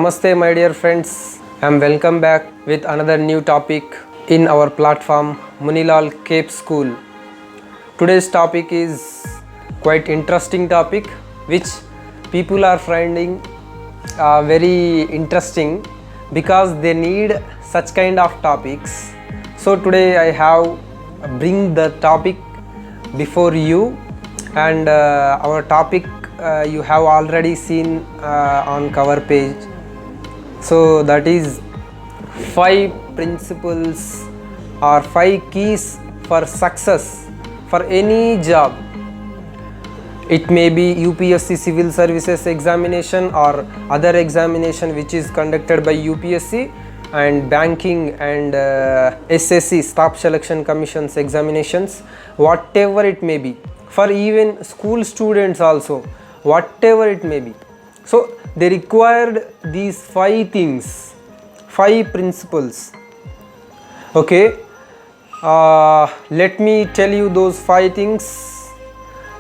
Namaste, my dear friends. I'm welcome back with another new topic in our platform Munilal Cape School. Today's topic is quite interesting topic which people are finding very interesting because they need such kind of topics. So today I have bring the topic before you, and our topic you have already seen on cover page. So that is 5 principles or 5 keys for success for any job. It may be UPSC civil services examination or other examination which is conducted by UPSC, and banking and SSC staff selection commissions examinations, whatever it may be, for even school students also, whatever it may be. So they required these 5 things, 5 principles. Okay, let me tell you those 5 things,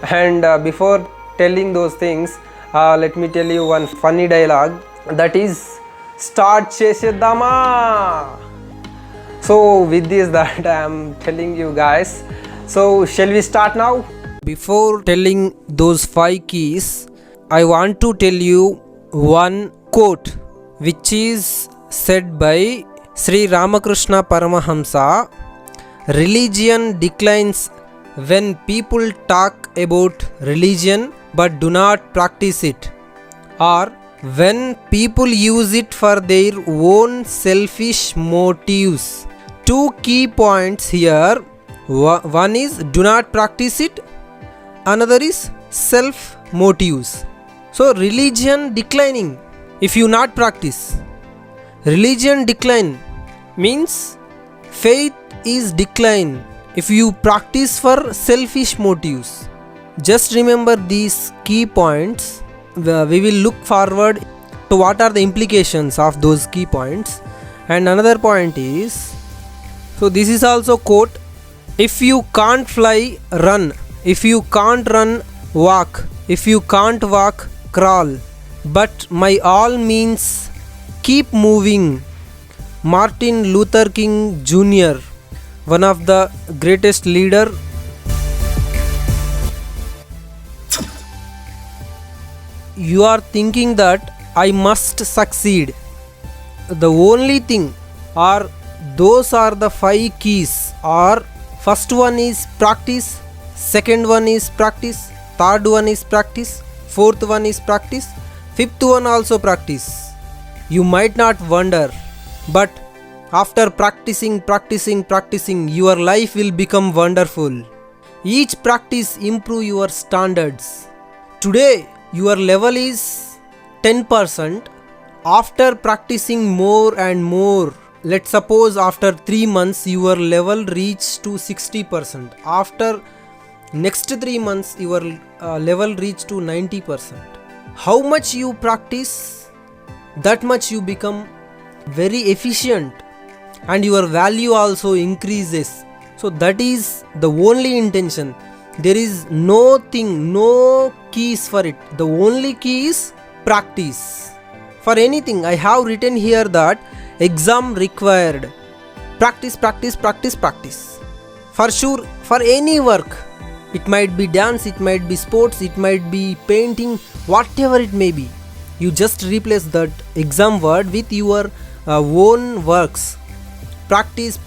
and before telling those things, let me tell you one funny dialogue, that is start chesedama. So with this that I am telling you guys, so shall we start now? Before telling those 5 keys, I want to tell you one quote which is said by Sri Ramakrishna Paramahamsa. Religion declines when people talk about religion but do not practice it, or when people use it for their own selfish motives. 2 key points here. One is do not practice it, another is self motives. So religion declining if you not practice. Religion decline means faith is decline if you practice for selfish motives. Just remember these key points. We will look forward to what are the implications of those key points. And another point is, so this is also quote, if you can't fly, run. If you can't run, walk. If you can't walk, crawl. But by all means, keep moving. Martin Luther King Jr., one of the greatest leader. You are thinking that I must succeed. The only thing, or those are the 5 keys, or first one is practice, second one is practice, third one is practice, fourth one is practice, fifth one also practice. You might not wonder, but after practicing, your life will become wonderful. Each practice improve your standards. Today your level is 10%. After practicing more and more, let's suppose after 3 months your level reach to 60%. After next 3 months your level reach to 90%. How much you practice, that much you become very efficient, and your value also increases. So that is the only intention. There is no keys for it. The only key is practice. For anything, I have written here that exam required. Practice. For sure, for any work. It might be dance, it might be sports, it might be painting, whatever it may be. You just replace that exam word with your own works. Practice.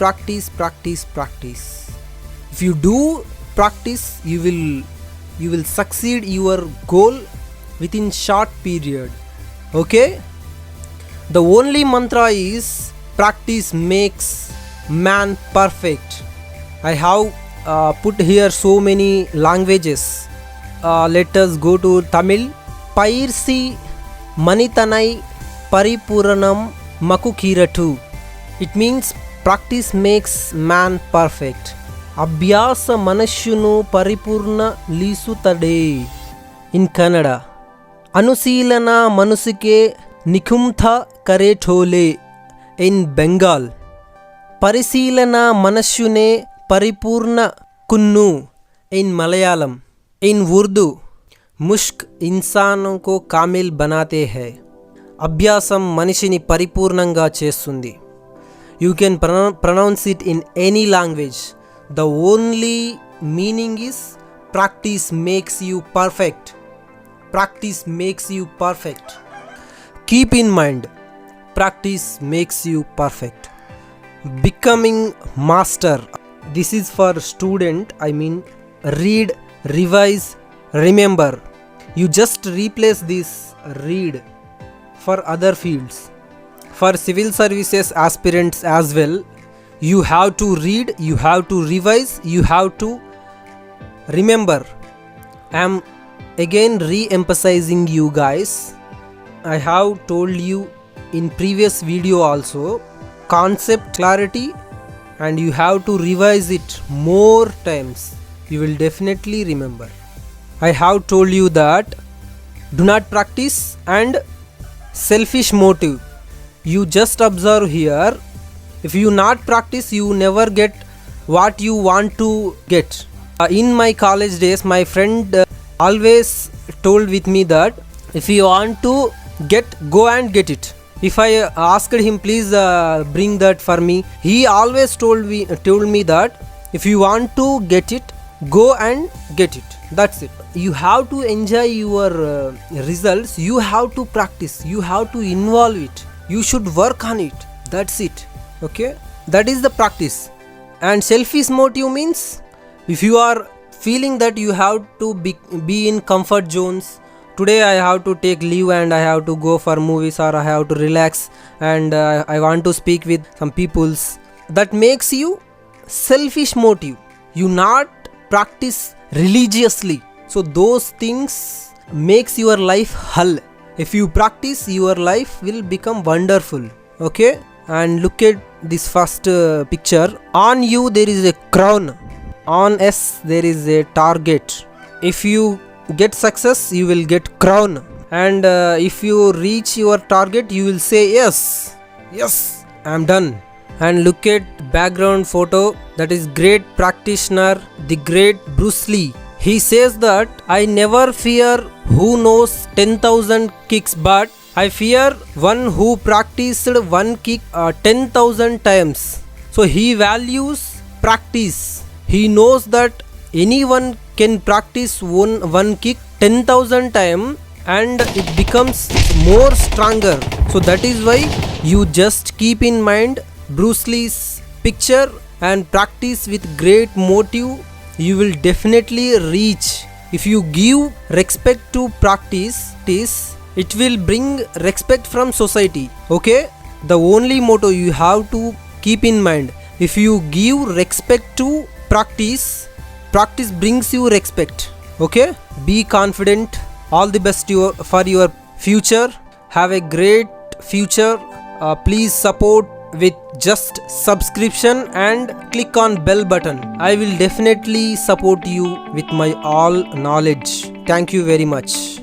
If you do practice, you will succeed your goal within short period. Okay, the only mantra is practice makes man perfect. I have put here so many languages. Let us go to Tamil. Pairsi manitanai paripuranam makukiratu. It means practice makes man perfect. Abhyasa manashyunu paripurna lisutade. In Kannada. Anusilana manusike nikumtha karetole. In Bengal. Parisilana manashyune paripurna kunnu. In Malayalam. In Urdu. मुश्क इंसानों को कामिल बनाते हैं. అభ్యాసం మనిషిని పరిపూర్ణంగా చేస్తుంది. You can pronounce it in any language. The only meaning is practice makes you perfect. Practice makes you perfect. Keep in mind, practice makes you perfect. Becoming master. This is for student. I mean, read, revise, remember. You just replace this read for other fields. For civil services aspirants as well, you have to read, you have to revise, you have to remember. I am again re-emphasizing you guys. I have told you in previous video also, concept clarity, and you have to revise it more times. You will definitely remember. I have told you that do not practice and selfish motive. You just observe here. If you not practice, you never get what you want to get. In my college days, my friend always told with me that if you want to get, go and get it. If I asked him, please bring that for me, he always told me that if you want to get it, go and get it. That's it. You have to enjoy your results. You have to practice. You have to involve it. You should work on it. That's it. Okay, that is the practice. And selfish motive means if you are feeling that you have to be in comfort zones, today I have to take leave and I have to go for movies, or I have to relax and I want to speak with some peoples, that makes you selfish motive. You not practice religiously, so those things makes your life hell. If you practice, your life will become wonderful. Okay, and look at this first picture. On you there is a crown, on S there is a target. If you get success, you will get crown, and if you reach your target, you will say yes, I am done. And look at background photo. That is great practitioner, the great Bruce Lee. He says that I never fear who knows 10,000 kicks, but I fear one who practiced one kick 10,000 times. So he values practice. He knows that anyone can practice one kick 10,000 times and it becomes more stronger. So that is why you just keep in mind Bruce Lee's picture and practice with great motive. You will definitely reach. If you give respect to practice, it will bring respect from society. Okay, the only motto you have to keep in mind. If you give respect to practice brings you respect. Okay, be confident. All the best for your future. Have a great future. Please support with just subscription and click on bell button. I will definitely support you with my all knowledge. Thank you very much.